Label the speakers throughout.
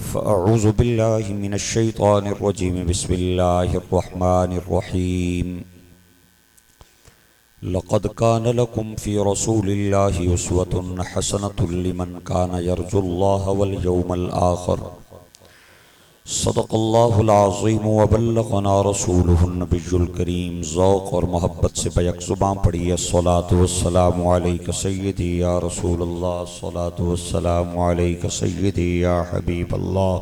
Speaker 1: फ़अऊज़ु बिल्लाहि मिनश्शैतानिर्रजीम बिस्मिल्लाहिर्रहमानिर्रहीम लक़द कान लकुम फ़ी रसूलिल्लाहि उस्वतुन हसनतुन लिमन कान यर्जुल्लाह वल यौमल आखिर सदक़ल्लाहुल अज़ीम व बल्लग़ना रसूलुहुन नबियुल करीम। ज़ौक़ और मोहब्बत से बैक ज़ुबान पढ़िए अस्सलातु वस्सलामु अलैका सय्यदी या रसूलल्लाह, अस्सलातु वस्सलामु अलैका सय्यदी या हबीबल्लाह,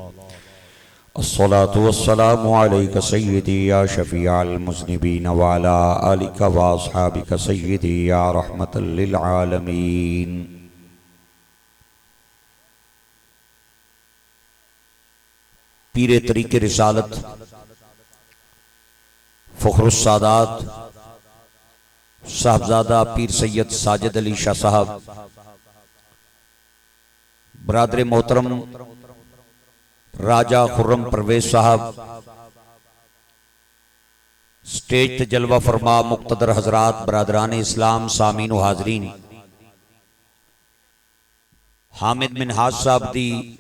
Speaker 1: अस्सलातु वस्सलामु अलैका सय्यदी या शफ़ीअल मुज़निबीन व अला आलिका व अस्हाबिका सय्यदी या रहमतल लिल आलमीन। पीरे तरीके रिसालत फ़ख्रुस सादात साहबजादा पीर सैयद साजिद अली शाह साहब, बरादर मोहतरम राजा खुर्रम परवेज साहब, स्टेज ते जलवा फरमा मुक्तदर हजरात, बरादरान इस्लाम, सामीन व हाजरीन, हामिद मिनहाज साहब दी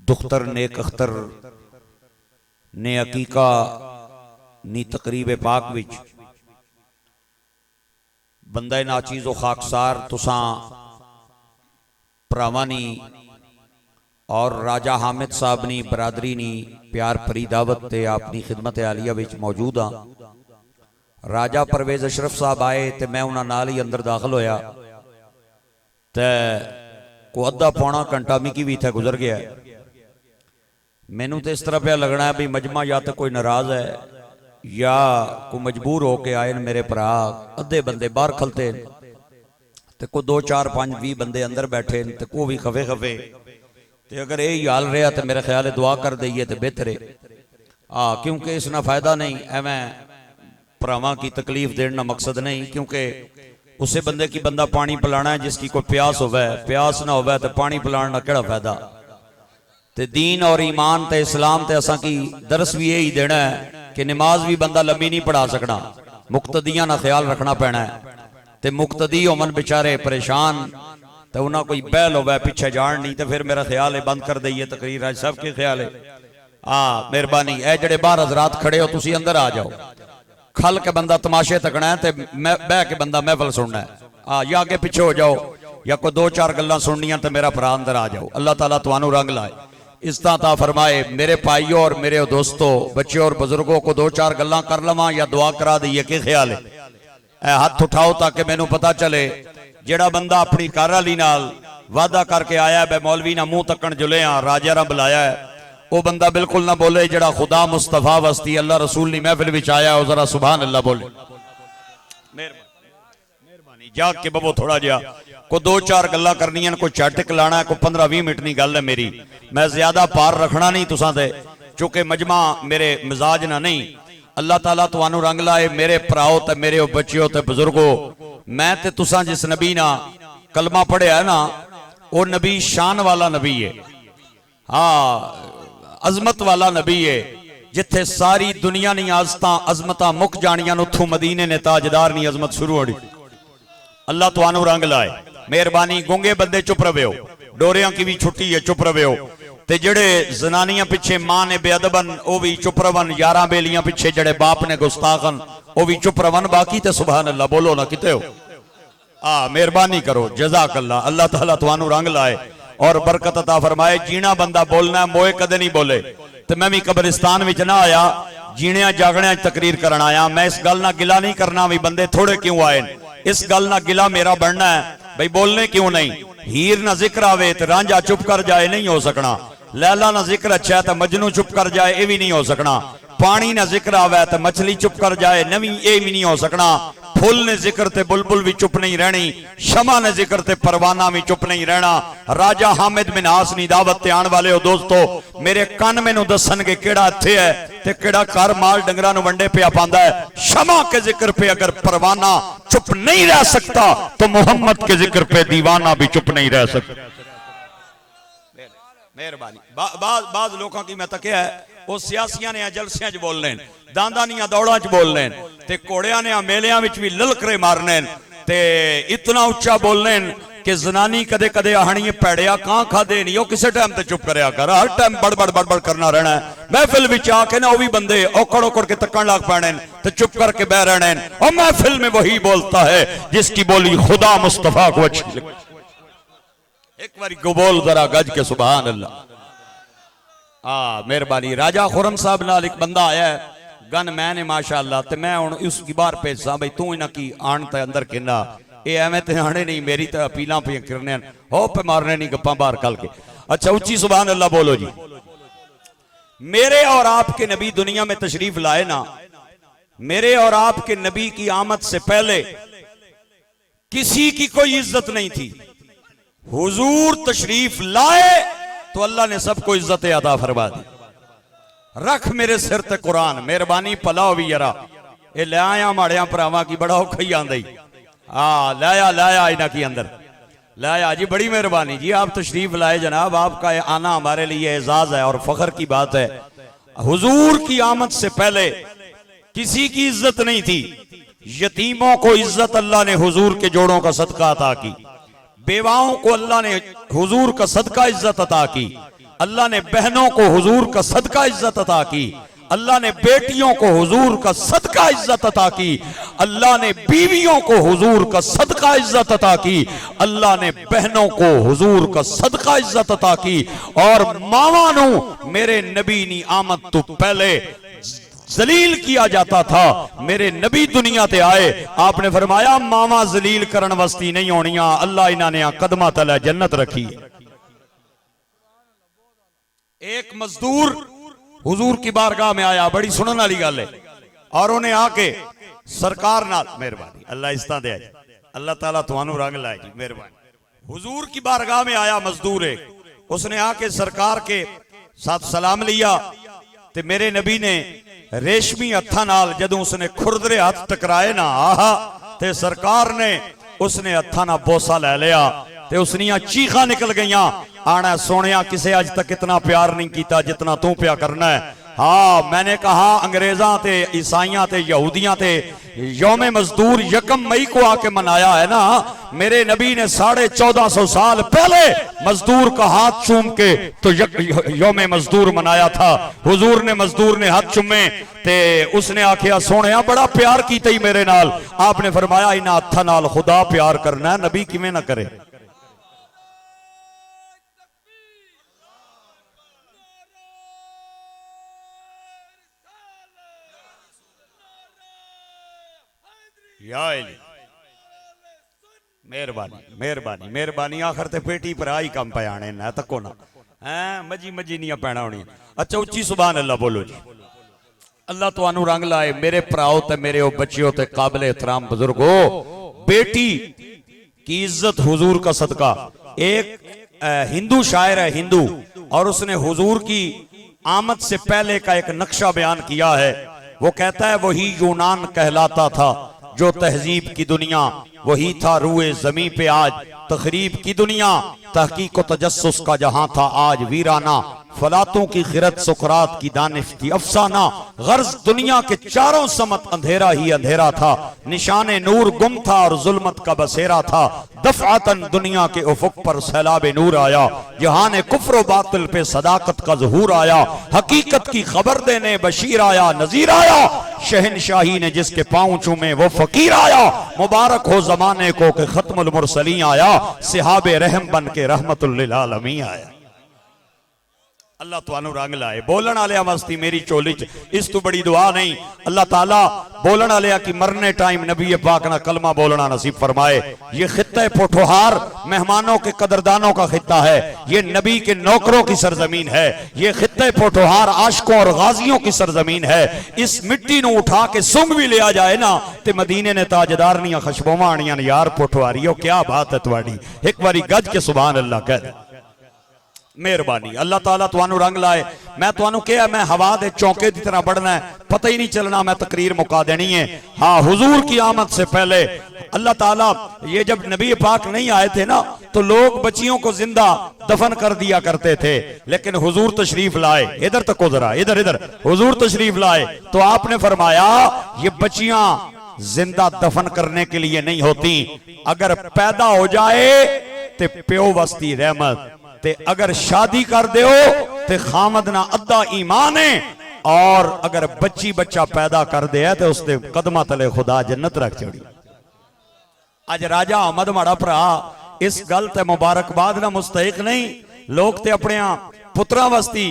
Speaker 1: दुख्तर नेक अख्तर ने अकीका नी तकरीब पाक विच बंदा नाचीज़ व खाकसार तुसां भरावां और राजा हामिद साहब नी बरादरी नी प्यार भरी दावत ते अपनी खिदमत आलिया विच मौजूद हाँ। राजा परवेज अशरफ साहब आए तो मैं उन्हां नाल ही अंदर दाखिल होया ते को अद्धा पौना घंटा मिकी भी इत्थे गुजर गया। मैनू तो इस तरह पे लगना है भी मजमा या तो कोई नाराज है या कोई मजबूर होके आए मेरे भरा। अद्धे बंदे बाहर खलते ते को 2 4 5 20 बंदे अंदर बैठे ते को भी खफे खफे। ते अगर यही हाल रहा तो मेरे ख्याल दुआ कर दईए तो बेहतर है। क्योंकि इसना फायदा नहीं, एवं भरावां की तकलीफ देना मकसद नहीं, क्योंकि उसे बंदे की बंदा पानी पिलाना है जिसकी कोई प्यास होवे, प्यास ना होवे तो पानी पिलाने का केड़ा फायदा। ते दीन और ईमान ते इस्लाम ते असा की दरस भी यही देना है कि नमाज भी बंदा लंबी नहीं पढ़ा सकना, मुक्तदियां ना ख्याल रखना पैना है। ते मुक्तदी होमन बेचारे परेशान तो उन्हें कोई बहल होवे पिछे जान नहीं, तो फिर मेरा ख्याल है बंद कर दईए तकरीर। आज सबके ख्याल है मेहरबानी ए जड़े बाहर हजरात खड़े हो तुसी अंदर आ जाओ। खल के बंदा तमाशे तकना है ते बह के बंदा महफल सुनना है। या आगे पिछे हो जाओ या कोई 2 4 गल्लां सुननियां तो मेरा भरा अंदर आ जाओ। अल्लाह ताला तुहानू रंग लाए, इज्जतां ता फरमाए। मेरे भाइयों और मेरे दोस्तों, बच्चों और बुजुर्गों को 2 4 गल्लां कर लवां या दुआ करा दईए, क्या ख्याल है? हाथ उठाओ ताकि मैनू पता चले। जेड़ा बंदा अपनी घर वाली नाल वादा करके आया है मौलवी ना मुंह तकन जुले राजा रा बुलाया है, वो बंदा बिल्कुल ना बोले। जेड़ा खुदा मुस्तफा वस्ती अल्लाह रसूल नी महफिल विच आया वो जरा सुभान अल्लाह बोले। मेहरबानी जाग के बबो थोड़ा जिहा को 2 4 गल्लां करनियां, कोई झट लाना है, कोई 15 20 मिनट की गल है मेरी। मैं ज्यादा पार रखना नहीं तुसां ते, चूंकि मजमा मेरे मिजाज ना नहीं। अल्लाह ताला तुहानू रंग लाए मेरे भराओ ते मेरे बच्चियों ते बुजुर्गो। मैं ते तुसां जिस नबी ना कलमा पढ़िया है ना, वो नबी शान वाला नबी है, अजमत वाला नबी है। जिथे सारी दुनिया नी आजतां अजमतां मुक जानियां उथों मदीने ने ताजदार नी अजमत शुरू होनी। अल्लाह तुहानू रंग लाए मेहरबानी। गूंगे बंदे चुप रहे हो, डोरियां की भी छुट्टी है चुप रहे हो। ते जड़े जनानियां पिछे मां ने बेअदबन वो भी चुप रवन, 11 बेलियां पिछे जड़े बाप ने गुस्ताखन वो भी चुप रवन। बाकी ते सुभान अल्लाह बोलो ना किते हो। मेहरबानी करो जज़ाक अल्लाह। अल्लाह ताला तुहानू रंग लाए और बरकत अता फरमाए। जीना बंदा बोलना मोए कदे नहीं बोले। तो मैं भी कब्रिस्तान विच ना आया, जीणिया जागणिया तकरीर करना आया। मैं इस गल ना गिला नहीं करना भी बंदे थोड़े क्यों आए, इस गल ना गिला मेरा बनना है भाई बोलने क्यों नहीं। हीर ना जिक्र आवे तो रांझा चुप कर जाए, नहीं हो सकना। लैला ना जिक्र अच्छा है तो मजनू चुप कर जाए, ये भी नहीं हो सकना। पानी ना जिक्र आवे तो मछली चुप कर जाए, नवी ये भी नहीं हो सकना। फुल ने जिक्र ते बुलबुल भी चुप नहीं रहनी, शमा ने जिक्र ते परवाना भी चुप नहीं रहना। राजा हामिद मिनहास नी दावत ते आने वाले हो दोस्तों, मेरे कान मैनू दसणगे केड़ा इत्थे है ते केड़ा घर माल डंगरां नू वंडे पिया पांदा है। शमा के जिक्र पे अगर परवाना चुप नहीं रह सकता तो मोहम्मद के जिक्र पे दीवाना भी चुप नहीं रह सकता। मेहरबानी। बाज लोगों की मैं तकिया है वो सियासियां ने जलसियां च बोल लें, दांदानियां दौड़ां च बोल लें, ते घोड़ियां ने मेलियां विच भी ललकरे मारने ते इतना उच्चा बोलने कि जनानी कदे कदे आहनी पैड़िया कां खादे नहीं, किसी टाइम ते चुप करया कर, हर टाइम बड़बड़ करना रहना है। महफिल विच आके ना भी बंदे औकड़ औकड़ के तकन लग पैने तो चुप करके बह रहने हैं। और महफिल में वही बोलता है जिसकी बोली खुदा मुस्तफा को अच्छी लगे। एक बारी को बोल जरा गज के सुभान अल्लाह। मेहरबानी। राजा खुरम साहब नाल एक बंदा आया है, गन मैंने माशाअल्लाह, ते मैं हुण उसकी बाहर भेजा बई तू इन्हां की आन ते अंदर किन्ना, ये एवें ते आने नहीं, मेरी तो अपीलां पे करने हो पे मारने नहीं गप्पां बाहर कल के। अच्छा उच्ची सुभान अल्लाह बोलो जी। मेरे और आपके नबी दुनिया में तशरीफ लाए ना, मेरे और आपके नबी की आमद से पहले किसी की कोई इज्जत नहीं थी। हुजूर तशरीफ लाए तो अल्लाह ने सबको इज्जत अता फरमा दी। रख मेरे सिर ते कुरान, मेहरबानी भला हो भी यरा, ये ले आया माड़िया भरावां की बड़ा औखा ही आंदा ही। लाया इन्हां की अंदर लाया जी, बड़ी मेहरबानी जी, आप तशरीफ लाए जनाब, आपका आना हमारे लिए एजाज है और फख्र की बात है। हुजूर की आमद से पहले किसी की इज्जत नहीं थी। यतीमों को इज्जत अल्लाह ने हुजूर के जोड़ों का सदका अता की, बेवाओं को अल्लाह ने हुजूर का सदका इज्जत अता की, अल्लाह ने बहनों को हुजूर का सदका इज्जत अता की, अल्लाह ने बेटियों को हुजूर का सदका इज्जत अता की, अल्लाह ने बीवियों को हुजूर का सदका इज्जत अता की, अल्लाह ने बहनों को हुजूर का सदका इज्जत अता की। और मावां नू मेरे नबी नी आमद तो पहले जलील किया जाता था। मेरे नबी दुनिया ते आए, आपने फरमाया मावा जलील करन वस्ती नहीं होनियां, अल्लाह इन्हां ने कदमां तले जन्नत रखी। एक मजदूर हुजूर की बारगाह में आया, बड़ी सुनने वाली गल है, और उन्हें आके सरकार नाल, मेहरबानी अल्लाह इस्ता दे, अल्लाह ताला तुहानू रंग लाए जी, मेहरबानी। हुजूर की बारगाह में आया मजदूर है, उसने आके सरकार के साथ सलाम लिया, ते मेरे नबी ने रेशमी हत्था नाल जदों उसने खुरदरे हाथ टकराए ना, आहा, ते सरकार ने उसने हत्था ना बोसा ले लिया, ते उसनिया चीखा निकल गईयां, आना सोनिया किसे अज तक इतना प्यार नहीं किया जितना तू प्यार करना है। हाँ, मैंने कहा अंग्रेजा ते ईसाइयां ते यहूदियां ते यौम मजदूर 1 मई को आके मनाया है ना, मेरे नबी ने 1450 साल पहले मजदूर का हाथ चूम के तो यौम मजदूर मनाया था। हुजूर ने मजदूर ने हाथ चूमे ते उसने आखिया सोनिया बड़ा प्यार कीता ही मेरे नाल। आपने फरमाया इन्हां हत्थां नाल खुदा प्यार करना है, नबी किवें ना करे। मेहरबानी मेहरबानी मेहरबानी, आखिर ते पेटी पर आई कम पे आने ना तको ना, मजी मजी नहीं पैना होनी। अच्छा उच्ची सुभान अल्लाह बोलो जी। अल्लाह तुहानू रंग लाए मेरे भराओ ते मेरे ओ बच्चियों ते काबिल एहतराम बुजुर्गो। बेटी की इज्जत हुजूर का सदका। एक हिंदू शायर है हिंदू, और उसने हुजूर की आमद से पहले का एक नक्शा बयान किया है। वो कहता है वही यूनान कहलाता था जो तहजीब की दुनिया, वही था रूए जमी पे आज तकरीब की दुनिया, तहकीक व तजस्सुस का जहां था आज वीराना, फलातों की खिरत सुकरात की दानिश थी अफसाना, गर्ज दुनिया के चारों समत अंधेरा ही अंधेरा था, निशाने नूर गुम था और जुल्मत का बसेरा था, दफआतन दुनिया के उफुक पर सैलाब नूर आया, जहान कुफ्र बातिल पे सदाकत का ज़हूर आया, हकीकत की खबर देने बशीर आया नजीर आया, शहनशाही ने जिसके पांव चूमे वो फकीर आया, मुबारक हो जमाने को कि खत्मुल मुरसलीन आया, सिहाबे रहम बन के रहमतुल लिल आलमीन आया। अल्लाह तुहानू रंग लाए। बोलन वाले मस्ती मेरी चोली च, इस तो बड़ी दुआ नहीं। अल्लाह ताला बोलन वाले की मरने टाइम नबी पाक ना कलमा बोलना नसीब फरमाए। ये खित्ता पोठोहार मेहमानों के कदरदानों का खित्ता है, ये नबी के नौकरों की सरजमीन है, ये खित्ता पोठोहार आशिकों और गाजियों की सरजमीन है। इस मिट्टी नू उठा के सुंग भी लिया जाए ना ते मदीने ने ताजदारनियां खुशबुआं आनियां यार पोठोहारियो, क्या बात है तुम्हारी। एक बारी गज के सुभान अल्लाह कह। मेहरबानी अल्लाह ताला तुहानू रंग लाए। मैं तुहानू कहा मैं हवा दे चौके की तरह बढ़ना है, पता ही नहीं चलना, मैं तकरीर मुका देनी है। हाँ, हुजूर की आमद से पहले अल्लाह ताला, ये जब नबी पाक नहीं आए थे ना तो लोग बच्चियों को जिंदा दफन कर दिया करते थे, लेकिन हुजूर तशरीफ लाए। इधर तक जरा, इधर इधर हुजूर तशरीफ लाए तो आपने फरमाया ये बच्चियां जिंदा दफन करने के लिए नहीं होती। अगर पैदा हो जाए ते प्यो वस्ती रहमत, ते अगर शादी कर दो ते खामद ना अद्धा ईमान है, और अगर बच्ची बच्चा पैदा कर दे तो उसके कदमा तले खुदा जन्नत रख छोड़ी। अज राजा अहमद माड़ा भरा इस गल ते मुबारकबाद ना मुस्तहिक नहीं। लोग ते अपने पुत्रा वस्ती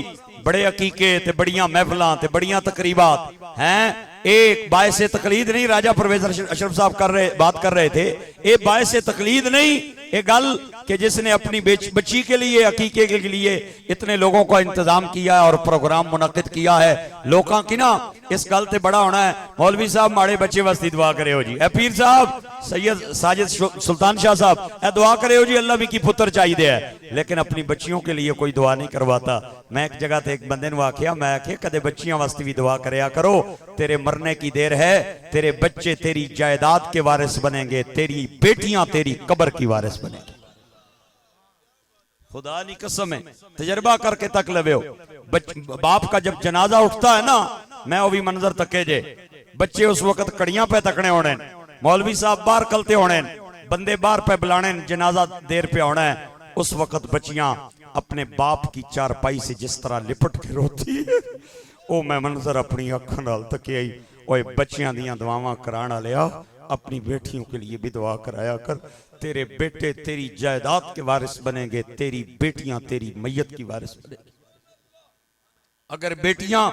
Speaker 1: बड़े अकीके ते बड़ियां महफिलां ते बड़ियां तकरीबात हैं। एक बायसे तकलीद नहीं, राजा परवेज अशरफ साहब बात कर रहे थे, ये बायसे तकलीद नहीं, ये गल कि जिसने अपनी बच्ची के लिए अकीके के लिए इतने लोगों का इंतजाम किया है और प्रोग्राम मुनक्किद किया है। लोगों की ना इस गल से बड़ा होना है। मौलवी साहब माड़े बच्चे वास्ते दुआ करे हो जी, ए पीर साहब सैयद साजिद सुल्तान शाह साहब ए दुआ करे हो जी, अल्लाह भी की पुत्र चाहिए है, लेकिन अपनी बच्चियों के लिए कोई दुआ नहीं करवाता। मैं एक जगह ते एक बंदे ने आख्या, मैं आख्या कदे बच्चियों वास्ते भी दुआ करया करो, तेरे मरने की देर है, तेरे बच्चे तेरी जायदाद के वारिस बनेंगे, तेरी बेटियां तेरी कब्र की वारिस बनेंगी। खुदा की कसम है, तजर्बा करके तक लवे हो। बाप का जब जनाजा उठता है ना, मैं वो भी मंजर तके जे, बच्चे उस वक्त कड़ियां पे तकने होने, मौलवी साहब बाहर कलते होने, बंदे बाहर पे बुलाने, जनाजा देर पे होना है, उस वक्त बच्चियां अपने बाप की चारपाई से जिस तरह लिपट के रोती है, वो मैं मंजर अपनी अखों नाल तके आई। ओए बच्चियां दियां दुआवां कराना लिया, अपनी बेटियों के लिए भी दुआ कराया कर, तेरे बेटे तेरी जायदाद के वारिस बनेंगे, तेरी बेटियां तेरी मैयत की वारिस बनेंगी। अगर बेटियां,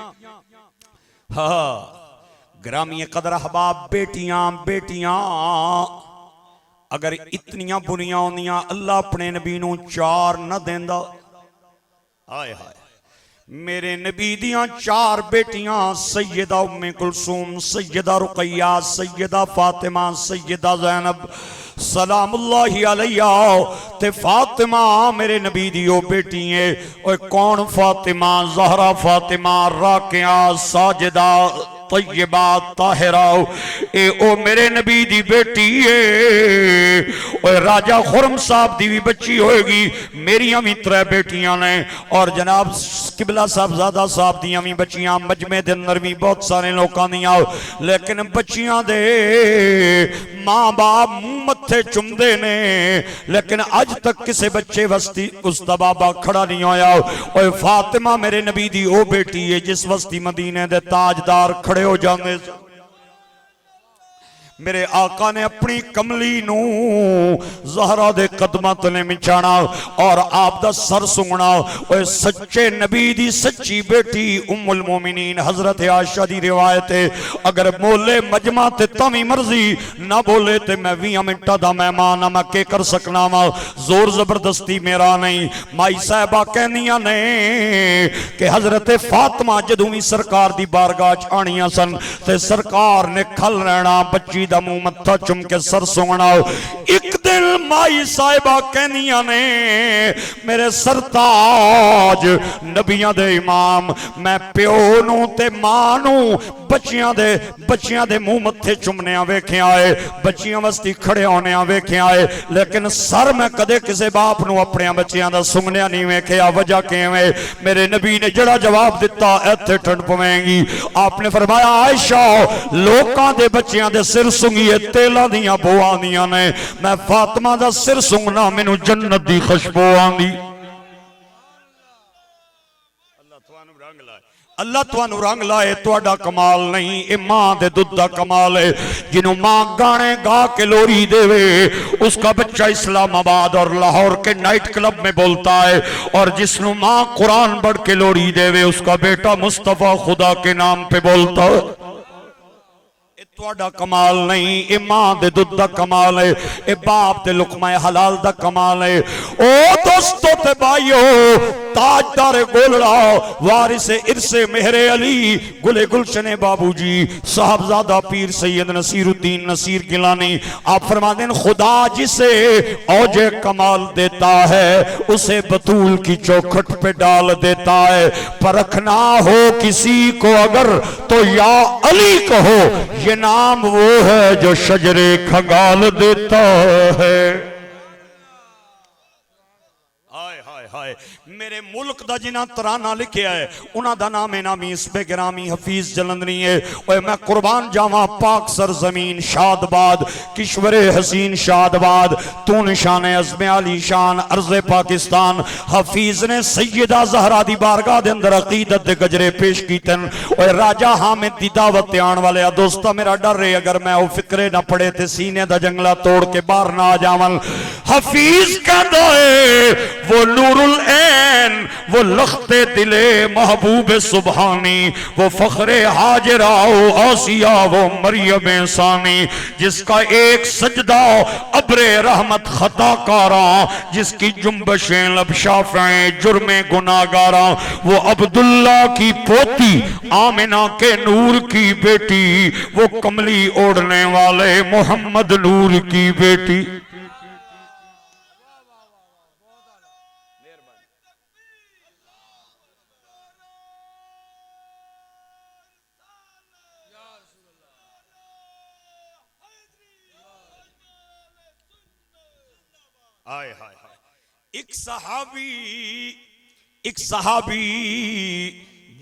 Speaker 1: हाँ ग्रामीय कदर अहबाब, बेटियां बेटियां अगर इतनियां बुनियां होंदियां, अल्लाह अपने नबी नूं चार न देंदा। हाय हाय, मेरे नबी दियां चार बेटियां सैयदा उम्मे कुलसूम, सैयदा रुकैया, सैयदा फातिमा, सैयदा ज़ैनब सलामुल्लाहि अलैहा। ते फातिमा मेरे नबी दी ओ बेटी है। ओए कौन फातिमा? ज़हरा फातिमा, राकिया, साजिदा, तय्यबा, ताहिरा, ए ओ मेरे नबी दी बेटी है। और राजा खुरम साहब दी भी बच्ची होएगी, मेरिया भी त्रै बेटियां ने, और जनाब किबला साहबजादा साहब दियां भी बच्चियां, मजमे दे अंदर भी बहुत सारे लोगों दियां, लेकिन बच्चियां दे मां बाप मुंह मत्थे चुमदे ने, लेकिन अज तक किसी बच्चे वस्ती उसका बाबा खड़ा नहीं होया। और फातिमा मेरे नबी दी ओ बेटी है जिस वस्ती मदीने दे ताजदार खड़े हो जाते। मेरे आका ने अपनी कमली नू ज़हरा दे कदमां तले मिचाना और आप दा सर सुंगना। ओए सच्चे नबी दी सच्ची बेटी उम्मुल मोमिनीन हजरत आयशा दी रिवायत है, अगर बोले मजमा ते तवी मर्जी, ना बोले ते मैं 20 मिनटा दा मेहमान मैं के कर सकना वा, जोर जबरदस्ती मेरा नहीं। माई साहबा कहनियां ने कि हजरत फातिमा जदों भी सरकार दी बारगाह च आनियां सन ते सरकार ने खल रहना, बच्ची दा मुंह मत्था चुम के सर सुंगना। एक दिन माई साहिबा कहनियां ने मेरे सरताज नबियां दे इमाम, मैं प्यो नू ते मां नू बच्चियां दे मुंह मत्थे चुमने वेख्या है, बच्चियां वस्ती खड़े होने वेख्या है, लेकिन सर मैं कदे किसी बाप नू अपने बच्चियां दा सुंगनिया नहीं वेख्या। वजह किवें? मेरे नबी ने जड़ा जवाब दिता इत्थे ठंड पवेगी। आपने फरमाया आयशा लोकां दे बच्चियां दे सिर सुंघिए तेलां दियां बोआं दियां ने, मैं फातिमा दा सिर सुंघना मैनू जन्नत दी खुशबू आंदी। अल्लाह तुहानू रंग लाए, तुहाडा कमाल नहीं, ये मां दे दुध दा कमाल है। जिन्हों मां गाने गा के लोरी देवे उसका बच्चा इस्लामाबाद और लाहौर के नाइट क्लब में बोलता है, और जिसनु मां कुरान पढ़ के लोरी देवे उसका बेटा मुस्तफा खुदा के नाम पे बोलता है। तुहाडा कमाल नहीं, ये मां दे दुध दा कमाल है, ये बाप दे लुकमा हलाल दा कमाल है। ओ दोस्तों ते भाइयों, ताजदार गोलड़ा वारिस इरसे मेहरे अली गुले गुलशने बाबूजी साहबजादा पीर सैयद नसीरुद्दीन नसीर गिलानी, आप फरमाते हैं खुदा जिसे औजे कमाल देता है उसे बतूल की चौखट पे डाल देता है। परखना हो किसी को अगर तो या अली कहो, ये नाम वो है जो शजरे खंगाल देता है। हाय हाय मेरे मुल्क दा जिन्हां तराना लिखिया है उन्हां दा नाम है नामी इसबे गिरामी हफीज जलंधरी है। ओए मैं कुर्बान जावा पाक सरजमीन शादबाद किश्वरे हसीन शादबाद तू निशान अज़्म अली शान अर्ज़े पाकिस्तान हफीज ने सैयदा ज़हरा दी बारगाह दे अंदर अकीदत दे गजरे पेश कीतन। ओए राजा हामिद दी दावत ते आने वाले दोस्ता मेरा डर है अगर मैं वो फिक्रे ना पड़े ते सीने दा जंगला तोड़ के बाहर ना आ जावन। हफीज कहता है वो नूरुल ऐन वो लख्ते दिले महबूब सुबहानी वो फखरे हाजरा वो आसिया वो मरियम सानी जिसका एक सजदा अब्रे रहमत खता कारा जिसकी जुम्बशें लबशाफें जुर्मे गुनागारा वो अब्दुल्ला की पोती आमिना के नूर की बेटी वो कमली ओढ़ने वाले मोहम्मद नूर की बेटी। हाय हाय हाय एक सहाबी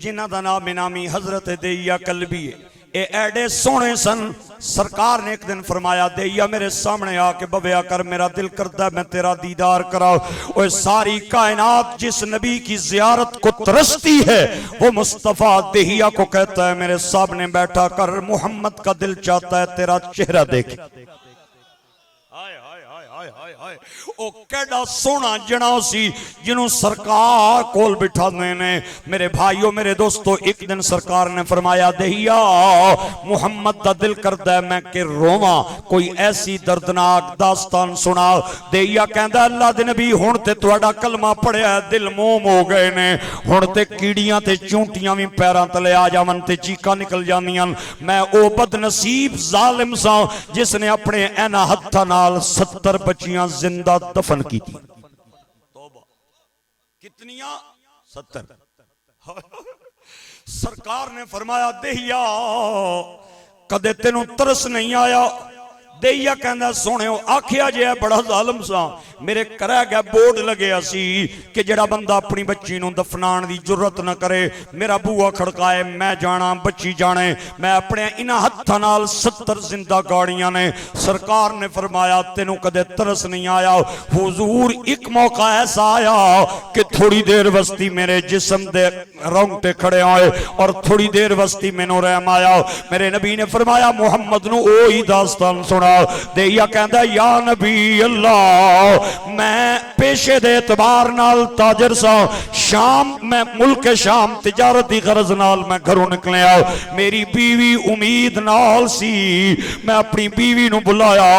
Speaker 1: जिन्हां दा नाम नामी हजरत देया कलबी है। ये एडे सोने सन सरकार ने एक दिन फरमाया देया मेरे सामने आके बवया कर मेरा दिल करता है मैं तेरा दीदार कराओ। और सारी कायनात जिस नबी की जियारत को तरसती है वो मुस्तफा देहिया को कहता है मेरे सामने बैठा कर मोहम्मद का दिल चाहता है तेरा चेहरा देखे। ओ केड़ा सोना जनाओ सी जिन्हों सरकार कोल बिठाने ने। मेरे भाइयों मेरे दोस्तों एक दिन सरकार ने फरमाया दहिया मुहम्मद दा दिल करदा है मैं के रोवा कोई ऐसी दर्दनाक दास्तान सुना। दहिया कहंदा अल्लाह दे नबी हुण ते तुहाडा कलमा पढ़िया दिल मोम हो गए ने हुण ते कीड़ियां ते चूंटियां भी पैरां तले आ जावन ते चीकां निकल जांदियां। मैं ओ बदनसीब जालिम सा जिसने अपने इन्हां हत्थां नाल 70 बच्चियां जिंदा दफन की थी। कितनियां 70। सरकार ने फरमाया देहिया कदे तेनू तरस नहीं आया। देहिया कहंदा सोहणियो आखिया जे बड़ा जालिम सा मेरे घरै गै बोर्ड लग्या सी कि जेड़ा बंदा अपनी बच्ची नूं दफनाण दी जुर्रत न करे मेरा बूआ खड़काए मैं जाना बच्ची जाने। मैं अपने इन्हां हत्थां नाल 70 जिंदा गाड़ियां ने। सरकार ने फरमाया तेनू कदे तरस नहीं आया। हुजूर एक मौका ऐसा आया कि थोड़ी देर वस्ती मेरे जिस्म दे रोंगटे खड़े आए और थोड़ी देर वस्ती मैनू रहम आया। मेरे नबी ने फरमाया मुहम्मद नू ओ ही दास्तान सुना। देया कहंदा या नबी अल्लाह मैं पेशे दे एतबार नाल ताजर सा शाम मैं मुल्क शाम तिजारत दी गरज नाल मैं घरों निकलिया। मेरी बीवी उम्मीद नाल सी मैं अपनी बीवी नू बुलाया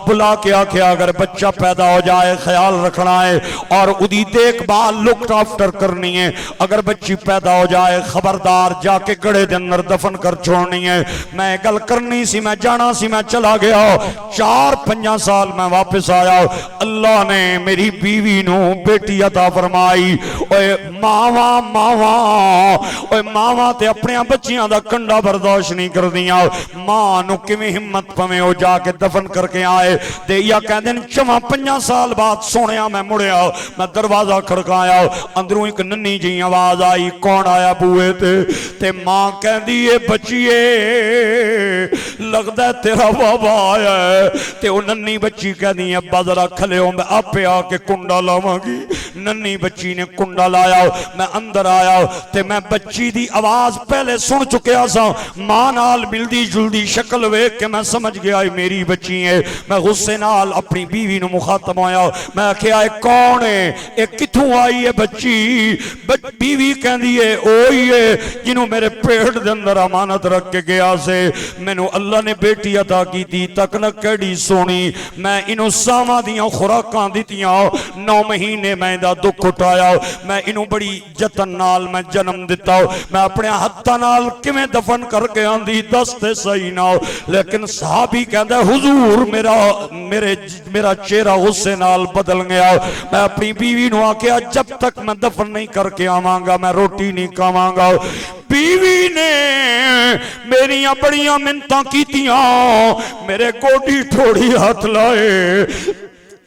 Speaker 1: बुला के आख्या अगर बच्चा पैदा हो जाए ख्याल रखना है और उदी देखभाल लुक आफ्टर करनी है। अगर बच्ची पैदा हो जाए खबरदार जाके गड़े दे अंदर दफन कर छोड़नी है। मैं गल करनी सी मैं जाना सी मैं चला गया 4-5 साल मैं वापस आया। अल्लाह ने मेरी बीवी नू बेटी अता फरमाई। ओए मावा मावा ओए मावा ते अपने बच्चियां दा कंडा बर्दाश्त नहीं करदियां। मां नू किवें हिम्मत पवे ओ जाके दफन करके आए। देया कहंदे 4-5 साल बाद सोहणिया मैं मुड़िया मैं दरवाजा खड़काया अंदरों एक नन्ही जी आवाज आई कौन आया बूए ते मां कहंदी ए बच्चीए लगदा तेरा बाबा आया ते ओ नन्ही बच्ची कहदी अब्बा जरा खलियो मैं आपे आके कुंडा लावांगी। नन्ही बच्ची ने कुंडा लाया मैं अंदर आया ते मैं बच्ची दी आवाज पहले सुन चुकिया सा। मां नाल मिलदी जुलदी शक्ल वेख के मैं समझ गया मेरी बच्ची है। मैं गुस्से नाल अपनी बीवी नू मुखातब होया मैं आख्या कौन है ए किथों आई है बच्ची। बीवी कहंदी है ओही है जिन्हों मेरे पेट दे अंदर अमानत रख के गया से मैनू अल्लाह ने बेटी अता की थी तक न केड़ी सोनी मैं इनू सावां दियां खुराकां दित्तियां 9 महीने मैं इहदा दुख उठाया मैं इनू बड़ी जतन नाल मैं जन्म दिता। मैं अपने हत्थां नाल किवें दफन करके आंदी दस ते सही ना। लेकिन सहाबी कहंदा हुजूर मेरा चेहरा गुस्से नाल बदल गया। मैं अपनी बीवी नू आख्या जब तक मैं दफन नहीं करके आवांगा मैं रोटी नहीं खावांगा। बीवी ने मेरिया बड़ियां मिन्नतां कीतियां मेरे गोडी ठोड़ी हाथ लाए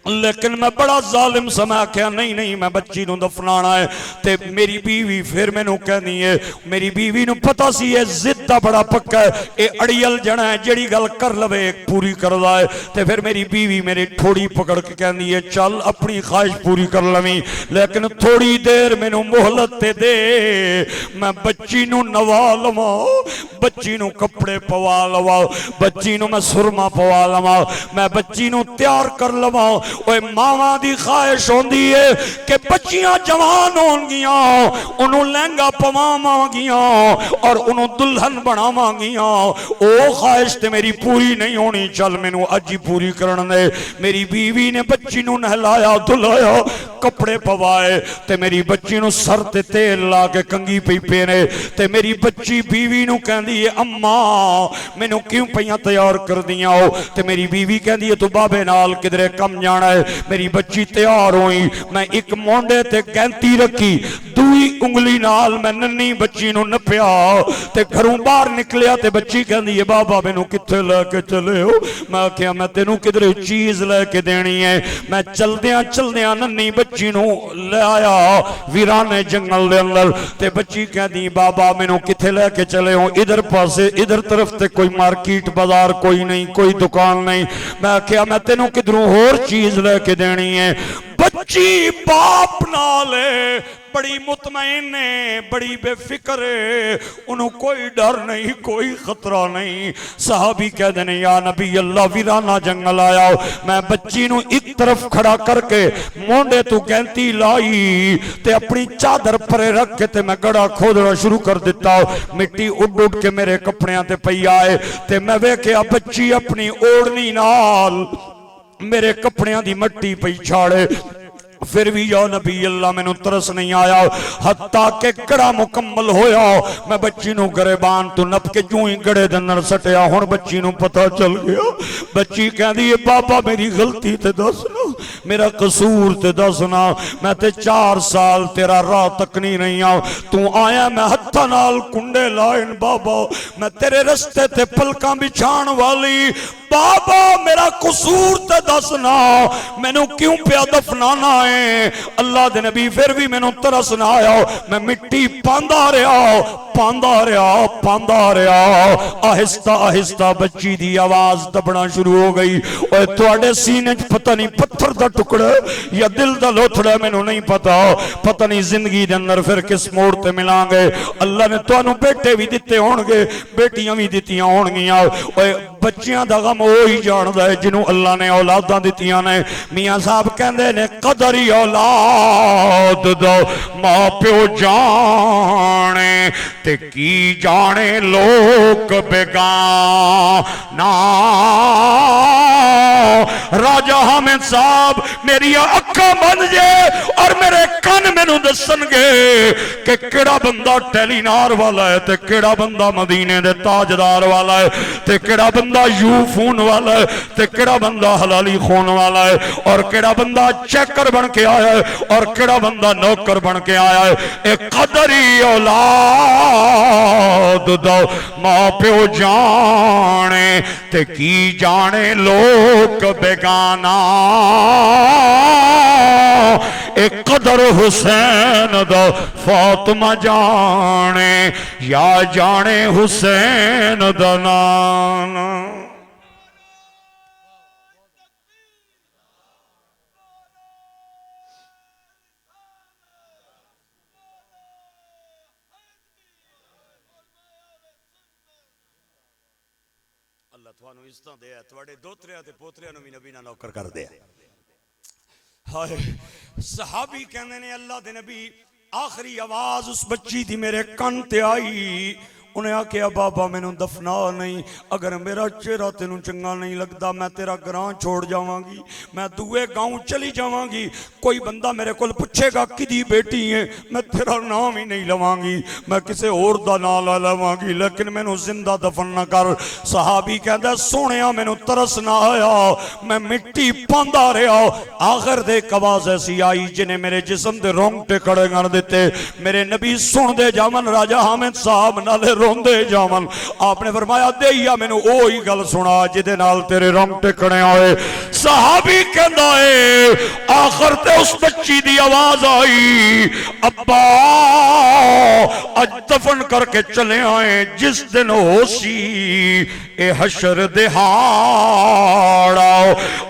Speaker 1: लेकिन मैं बड़ा जालिम सा, मैं आख्या नहीं नहीं मैं बच्ची नूं दफनाना है। ते मेरी बीवी फिर मैनू कहनी है, मेरी बीवी नूं पता सी ये जिद दा बड़ा पक्का है, ये अड़ियल जना है, जेड़ी गल कर लवे पूरी करदा है। ते फिर मेरी बीवी मेरी ठोड़ी पकड़ के कहनी है चल अपनी ख्वाहिश पूरी कर लवी, लेकिन थोड़ी देर मैनू मोहलत ते दे, मैं बच्ची नूं नवा लवा, बच्ची नूं कपड़े पवा लवा, बच्ची नूं मैं सुरमा पवा लवा, मैं बच्ची नूं तैयार कर लवा। ओए मावां दी ख्वाहिश होंदी है कि बच्चियां जवान होणगियां, उन्हों लहंगा पवावांगियां और उन्हों दुल्हन बनावांगियां। ओ ख्वाहिश ते मेरी पूरी नहीं होनी, चल मैनू अज ही पूरी करन दे। मेरी बीवी ने बच्ची नूं नहलाया धुलाया, कपड़े पवाए, ते मेरी बच्ची नूं सर ते तेल ला के कंगी पई पेने, ते मेरी बच्ची बीवी नूं कहंदी है अम्मा मैनू क्यों पईयां तैयार कर दियां हो। ते मेरी बीवी कहंदी है तू बाबे नाल किधरे कम जाना है। मेरी बच्ची तैयार हुई, मैं एक मोंडे ते गैंती रखी, दूई उंगली नाल मैं नन्नी बच्ची नूं नप्या, ते घरों बाहर निकलिया ते बच्ची कहंदी है बाबा मैनू कित्थे लेके चले हो। मैं आख्या मैं तेनू किधरे चीज लेके देनी है। मैं चलदियां चलदियां नन्नी बच्ची नूं ले आया वीराने जंगल दे अंदर, ते बच्ची कहंदी बाबा मैनू कित्थे लेके चले हो। इधर पासे इधर तरफ ते कोई मार्केट बाजार कोई नहीं, कोई दुकान नहीं। मैं आख्या मैं तेनू किधरों होर चीज लेके देनी है। बच्ची बाप नाल बड़ी मुतमईन है, बड़ी बेफिक्र है, उन्हों कोई डर नहीं कोई खतरा नहीं। साहबी कहते हैं या नबी अल्लाह वीराना जंगल आया, मैं बच्ची नूं एक तरफ खड़ा करके मोंडे तू गैंती लाई ते अपनी चादर परे रख के ते मैं गड़ा खोदना शुरू कर दिता। मिट्टी उड उड के मेरे कपड़ियां ते पई आए, ते मैं वेख्या बच्ची अपनी ओढ़नी नाल मेरे कपड़ियां दी मट्टी पई छाड़े। फिर भी या नबी अल्लाह मैनू तरस नहीं आया, हत्ता के गड़ा मुकम्मल होया। मैं बच्ची नूं गरेबान तू नप के जूं ही गड़े दे अंदर सटिया। हुण बच्ची नूं पता चल गया। बच्ची कहदी है बाबा मेरी गलती ते दसना, मेरा कसूर ते दसना, मैं ते 4 साल तेरा राह तकनी नहीं आ, तू आया मैं हत्था नाल कुंडे लाइन बाबा, मैं तेरे रस्ते ते पलकां बिछाण वाली, बाबा मेरा कसूर ते दसना, मैनू क्यों पिया दफनाना है। अल्लाह दे नबी फिर भी मैनू तरस ना आया, मैं मिट्टी पांदा रहा पांदा रहा पांदा रहा। आहिस्ता आहिस्ता बच्ची दी आवाज दबना शुरू हो गई। और तुहाडे सीने च पता नहीं पत्थर दा टुकड़ा या दिल दा लोथड़ा, मैनू नहीं पता, पता नहीं जिंदगी दे अंदर फिर किस मोड़ ते मिलांगे। अल्लाह ने तुहानू बेटे भी दिते होणगे, बेटियां भी दित्तियां होणगियां। बच्चियां दा गम ओ ही जानदा है जिन्हों अल्लाह ने औलादां दित्तियां ने। मियां साहब कहंदे ने कदर ही औलाद दो मां प्यो जाने, ते की जाने लोक बेगाना। राजा हामिद साहब मेरी अखां बंद जे और मेरे कन मैनू दसणगे कि केड़ा बंदा टेलीनार वाला है, ते केड़ा बंदा मदीने दे ताजदार वाला है, ते केड़ा बंदा यूफून वाला है, ते केड़ा बंदा हलाली खून वाला है, और केड़ा बंदा चेकर बन के आया है, और केड़ा बंदा नौकर बन के आया है। एक कदरी औलाद दो मां प्यो जाने, ते की जाने लोक बेगाना। एक कदर हुसैन दो फातिमा जाने, या जाने हुसैन दा नाना। अल्लाह तुहानू इज्जतां दे, तुहाडे दोतरियां ते पोतरियां नू भी नबी ना नौकर कर दे। हाय सहाबी कहंदे ने अल्लाह दे नबी आखिरी आवाज उस बच्ची दी मेरे कान ते आई। उन्हें आख्या बाबा मैनू दफना नहीं, अगर मेरा चेहरा तेनू चंगा नहीं लगता मैं तेरा ग्रां छोड़ जावांगी, मैं दूए गांव चली जावांगी। कोई बंदा मेरे को पूछेगा किदी बेटी है, मैं तेरा नाम ही नहीं लवांगी, मैं किसी होर दा नाम ला लवांगी, लेकिन मैनू जिंदा दफन न कर। सहाबी कहता सोहणिया मैनू तरस ना आया, मैं मिट्टी पांदा रहा। आखिर दे एक आवाज ऐसी आई जिन्हें मेरे जिस्म दे रोंगटे खड़े कर दिते। मेरे नबी सुन दे जावन राजा हामिद साहब नाले
Speaker 2: रोंदे जावन। आपने फरमाया देइया मैनू ओही गल सुना जिदे नाल तेरे रोंगटे खड़े होए। सहाबी कहंदा है आखिर ते उस बच्ची दी आवाज आई, अब्बा अज दफन करके चले आए जिस दिन हो सी ए हशर दिहाड़ा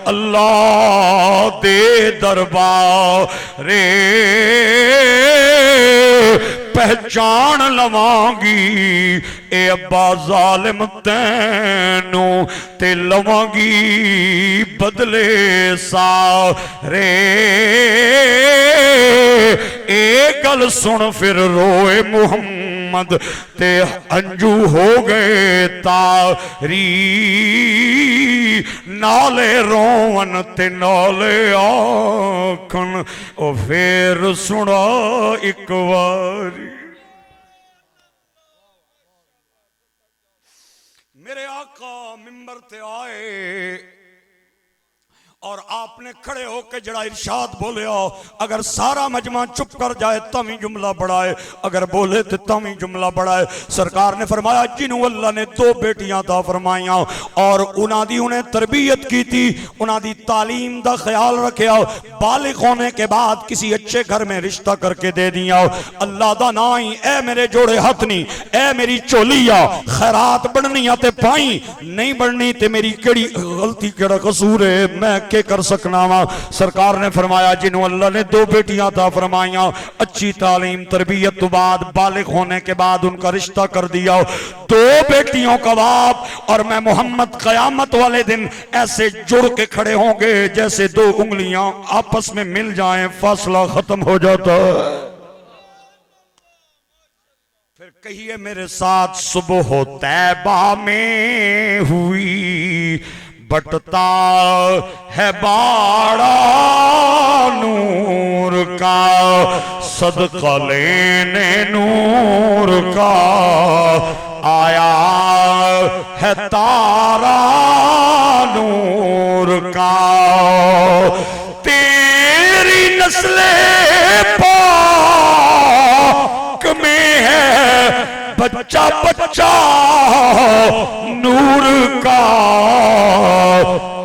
Speaker 2: अल्लाह दे दरबार रे पहचान लवांगी ए अब्बा जालिम तैनू ते लवांगी बदले सारे। ए गल सुन फिर रोए मुहम्मद ते अंजू हो गए तारी, नाले रोवन ते नाले आखन ओ फिर सुना एक बारी। मेरे आका मिंबर ते आए और आपने खड़े होकर जड़ा इरशाद बोलिया, अगर सारा मजमा चुप कर जाए तभी जुमला बढ़ाए, अगर बोले तो तभी जुमला बढ़ाए। सरकार ने फरमाया जिन्हों अल्लाह ने दो बेटियां दा फरमाइया और उन्होंने उन्हें तरबियत की थी, उन्होंने तालीम का ख्याल रखा, बालिग होने के बाद किसी अच्छे घर में रिश्ता करके दे दिया। अल्लाह का ना ही ए मेरे जोड़े हथ नहीं, ए मेरी चोली आ खैरात बननी ते पाई नहीं बननी ते मेरी केड़ी गलती केड़ा कसूर है, मैं के कर सकना वा। सरकार ने फरमाया जिन्हों अल्लाह ने दो बेटियां था फरमाइया, अच्छी तालीम तरबियत तो बाद बालिग होने के बाद उनका रिश्ता कर दिया, दो बेटियों का बाप और मैं मोहम्मद कयामत वाले दिन ऐसे जुड़ के खड़े होंगे जैसे दो उंगलियां आपस में मिल जाएं, फासला खत्म हो जाता है। फिर कहिए मेरे साथ, सुबह तैबा में हुई बटता है बाड़ा नूर का, सदका लेने नूर का आया है तारा नूर का। तेरी नस्ले पाक में है बच्चा बच्चा नूर का,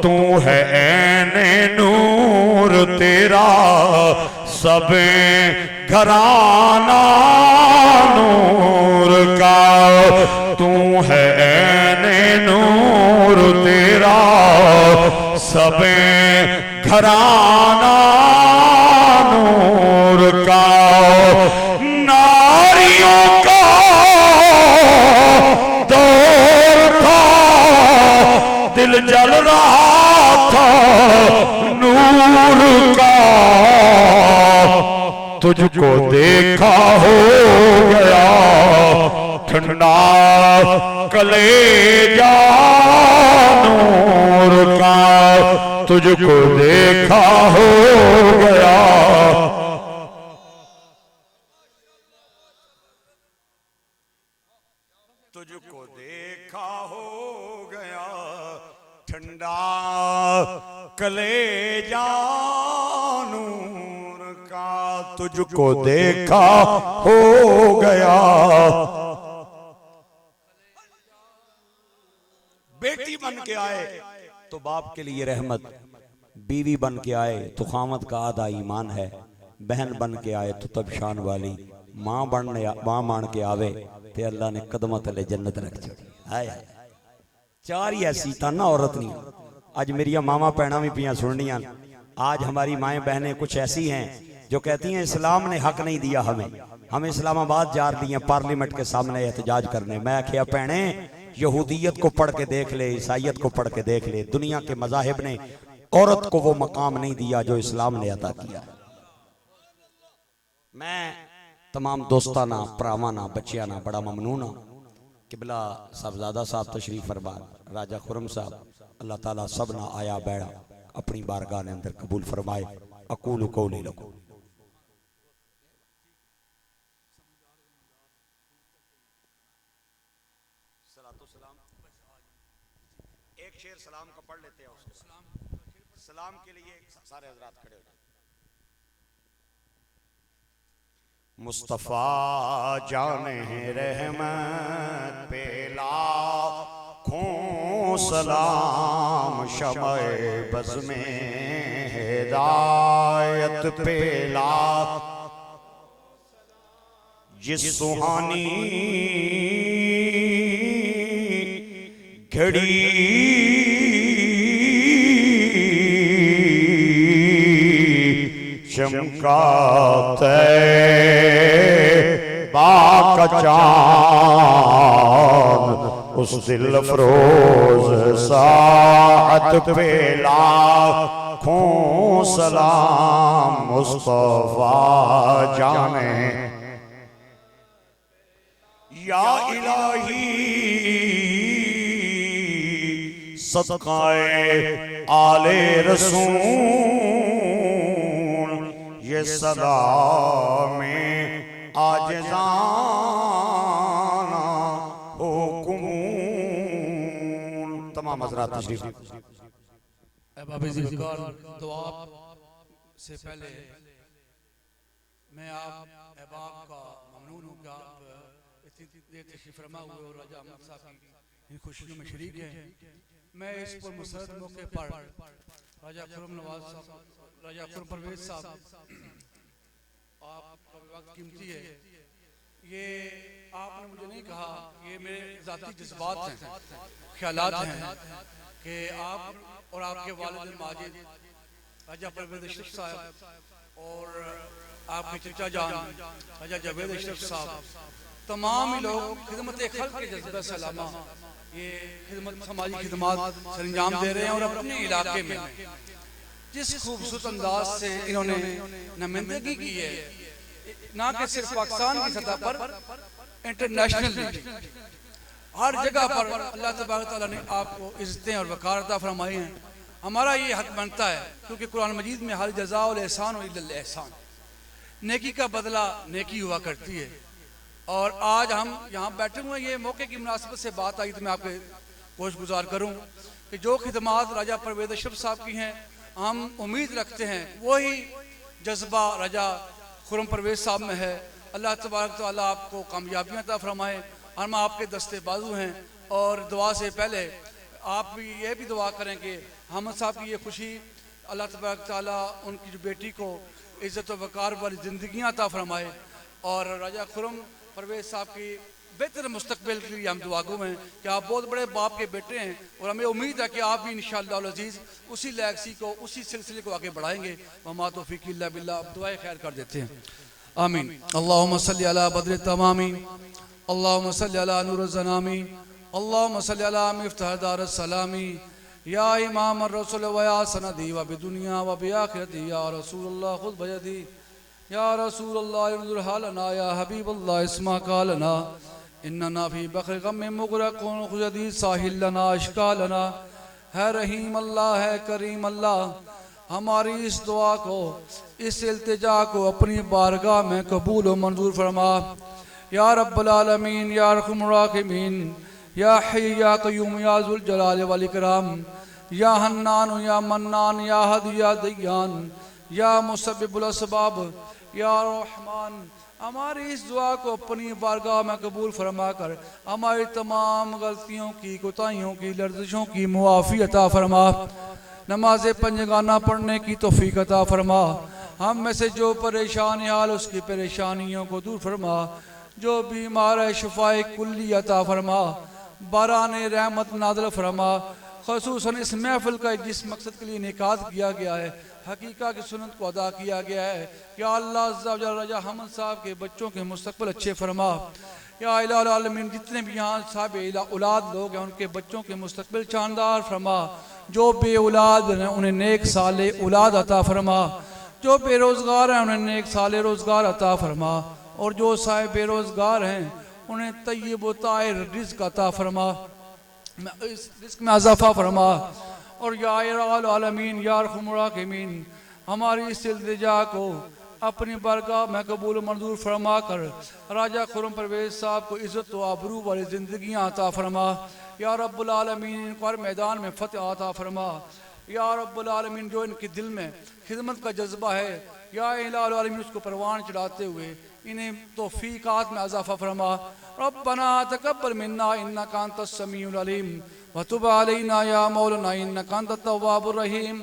Speaker 2: तू है ऐने नूर तेरा सब घराना नूर का, तू है ऐने नूर तेरा सब घराना नूर का। नारियों का दौर था दिल जल रहा था नूर का, तुझको देखा हो गया ठंडा कलेजा नूर का, तुझको देखा हो गया। तुझको देखा हो गया ठंडा कलेजा नूर का, तुझको देखा हो गया। बेटी बन के आए तो बाप के लिए रहमत, बीवी बन के आए तो खामद का आधा ईमान है, बहन बन के आए तो तब शान वाली, मां मान के आवे ते अल्लाह ने कदम तले जन्नत रख छोड़ी। हाय चार ही ऐसी ताना औरत नहीं। आज मेरिया मामा भैना भी पियां सुननियां। आज हमारी माएँ बहनें कुछ ऐसी हैं जो कहती हैं इस्लाम ने हक नहीं दिया हमें इस्लामाबाद जा रही हैं पार्लियामेंट के सामने एहतजाज करने। मैं क्या भैने यहूदियत को पढ़ के देख ले, ईसाइयत को पढ़ के देख ले, दुनिया के मजाहिब ने औरत को वो मकाम नहीं दिया जो इस्लाम ने अता किया। मैं तमाम दोस्ताना भरावाना बच्चियाना बड़ा ममनून हाँ। किबला साहबजादा साहब तशरीफ फरमा, राजा खुरम साहब अल्लाह ताला सबना आया बैठा अपनी बारगाह ने अंदर कबूल फरमाए। अकूलु कौली लकूम। एक शेर सलाम का पढ़ लेते हैं, उसके सलाम के लिए सारे हजरात खड़े हो जाए। मुस्तफ़ा जाने रहमत पे लाखों सलाम, शमए बज़ में हिदायत पे लाख, जिस सुहानी घड़ी चमकाते बाका चाँद, उस दिल फरोज साअत पे लाखों सलाम, मुस्तफ़ा जाने या इलाही सदक़ाए आले रसूल, ये सदा में आजिज़ाना हो कबूल। तमाम हज़रात तशरीफ।
Speaker 3: अहबाब ज़िक्र दुआ से पहले मैं आप अहबाब का ममनून हूँ कि आप इतनी देर तशरीफ फरमा हुए और राजा अहमद साहब की इन खुशियों में शरीक हैं। मैं इस पर मुसरत मौके पर राजा खुर्रम नवाज साहब, राजा खुर्रम परवेज साहब, आपका वक्त कीमती है। ये आपने मुझे नहीं कहा, ये मेरे ज़ाती जज्बात हैं, ख्यालात हैं कि आप और आपके वालिद माजिद राजा परवेज अशरफ साहब और आपके चचा जान राजा जावेद अशरफ साहब, तमाम ही लोग खिदमत खल्क़ के जज्बे से अलामा ये खिदमत, समाजी खिदमत सरंजाम दे रहे हैं और अपने इलाके में जिस खूबसूरत अंदाज से इन्होंने नुमाइंदगी की है, ना कि सिर्फ पाकिस्तान की सतह पर, इंटरनेशनल हर जगह पर अल्लाह तबारक तआला ने आपको इज्जतें और वक़ार अता फरमाई हैं। हमारा ये हक बनता है क्योंकि कुरान मजीद में हल जज़ाउल एहसान व इल्लल एहसान, नेकी का बदला नेकी हुआ करती है। और आज हम यहाँ बैठे हुए, ये मौके की मुनासिबत से बात आई तो मैं आपके गोश गुजार करूँ कि जो खिदमात राजा परवेज अशरफ साहब की हैं, हम उम्मीद रखते हैं वही जज्बा राजा खुर्रम परवेज साहब में है। अल्लाह तबारक तआला आपको कामयाबियाँ अता फरमाए। हम आपके दस्ते बाजू हैं और दुआ से पहले आप भी ये भी दुआ करें कि अहमद साहब की ये खुशी अल्लाह तबारक तआला उनकी जो बेटी को इज़्ज़त व वक़ार वाली ज़िंदगियाँ अता फरमाए और राजा खुर्रम परवेज साहब की बेहतर मुस्तकबिल के लिए हम दुआगो हैं कि आप बहुत बड़े बाप के बेटे हैं और हमें उम्मीद है कि आप भी इंशाअल्लाह अज़ीज़ उसी लेगसी को, उसी सिलसिले को आगे बढ़ाएंगे। वमा तौफीक इल्ला बिल्लाह। अब दुआए खैर कर देते हैं, आमीन। अल्लाहुम्मा सल्ली अला बद्र तमामी, अल्लाहुम्मा सल्ली अला नूर ज़नामी, अल्लाहुम्मा सल्ली अला मिफ्ताह दार सलामी, या इमाम रसूल व या सनदी व बिदुनिया व बिआखिरती, या रसूलुल्लाह खुद बयदी, या रसूलुल्लाह इंजुर हालना, या हबीबुल्लाह इस्मा कालना, इन्नना फी बख्र गम में मुगरक़ून खुजदी साहिल लना अश्का लना। है रहीम अल्लाह, है करीम अल्लाह, हमारी इस दुआ को, इस इल्तिजा को अपनी बारगाह में कबूल व मंजूर फरमा। या रब्बुल आलमीन, या अरहमुर राहिमीन, या हय्य या क़य्यूम, या ज़ुल जलाल वल इकराम, या हन्नान, या मन्नान, या हदी या दय्यान, या मुसब्बिबुल असबाब, या रहमान, हमारी इस दुआ को अपनी बारगाह में कबूल फरमा कर हमारी तमाम गलतियों की, कोताहियों की, लर्जिशों की मुआफ़ी अता फरमा। नमाज पंजगाना पढ़ने की तौफीक अता फरमा। हम में से जो परेशान हाल उसकी परेशानियों को दूर फरमा, जो बीमार है शिफाए कुल्ली अता फरमा, बाराने रहमत नाज़िल फरमा। ख़ुसूसन इस महफिल का जिस मकसद के लिए इनेकाद किया गया है, हकीका की सुन्नत को अदा किया गया है, या अल्लाह अज़्ज़ा व जल राजा अहमद साहब के बच्चों के मुस्तक़बिल अच्छे फरमा। या इलाहुल आलमीन, जितने भी यहाँ साहब औलाद लोग हैं उनके बच्चों के मुस्तक़बिल शानदार फरमा। जो बे औलाद हैं उन्हें नेक साले औलाद अता फरमा। जो बेरोज़गार हैं उन्हें नेक साले रोज़गार अता फरमा। और जो साहिब बेरोज़गार हैं उन्हें तय्यब व ताहिर रिज़्क़ अता फरमा, इस रिज़्क़ में इज़ाफ़ा फरमा। और या आलमीन, या अरहमुर राहिमीन, हमारी इस इल्तिजा को अपनी बरगाह में कबूल मंजूर फरमा कर राजा खुर्रम परवेज साहब को इज़्ज़त व आबरू वाली ज़िंदगियाँ अता फरमा। या रब्बुल आलमीन, इनको हर मैदान में फ़तह अता फरमा। या रब्बुल आलमीन, जो इनके दिल में खिदमत का जज्बा है या इलाहुल आलमीन उसको परवान चढ़ाते हुए इन्हें तौफीकात में इजाफा फरमा। रब्बना तकब्बल मिन्ना इन्नका अंतस समीउल अलीम व तुब अलैना या मौलाना इन्नका अंतत तव्वाबुर रहीम।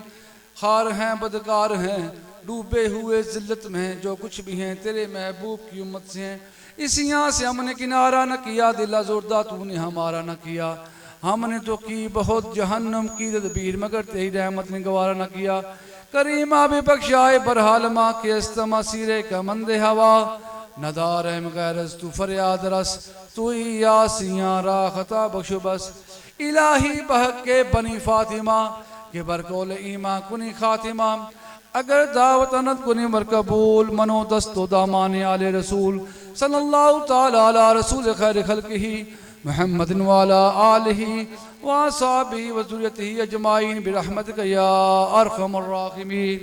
Speaker 3: खार हैं, बदकार हैं, डूबे हुए जिल्लत में हैं, जो कुछ भी हैं तेरे महबूब की उम्मत से हैं। इस यहाँ से हमने किनारा न किया, दिला जोरदा तूने हमारा न किया। हमने तो की बहुत जहन्नम की तदबीर, मगर तेरी रहमत ने गवारा न किया। करीमा भी बख्शाए बरहाल माँ के अस्तमा सिरे का मंदे हवा। नदार है मगैरस तू फरियाद रस, तू ही यासियाँ रा खता बख्शो बस। इलाही बहक के बनी फातिमा के बरकोल ईमा कुनी खातिमा। अगर दावत अनत कुनी मर कबूल, मनो दस्तो दामाने आले रसूल। सल्लल्लाहु ताला अला रसूल खैर खल्किही मुहम्मदिन वाला आलिही व असहाबिही व ज़ुर्रियतिही अजमाइन बिरहमतिका या अरहमर राहिमीन।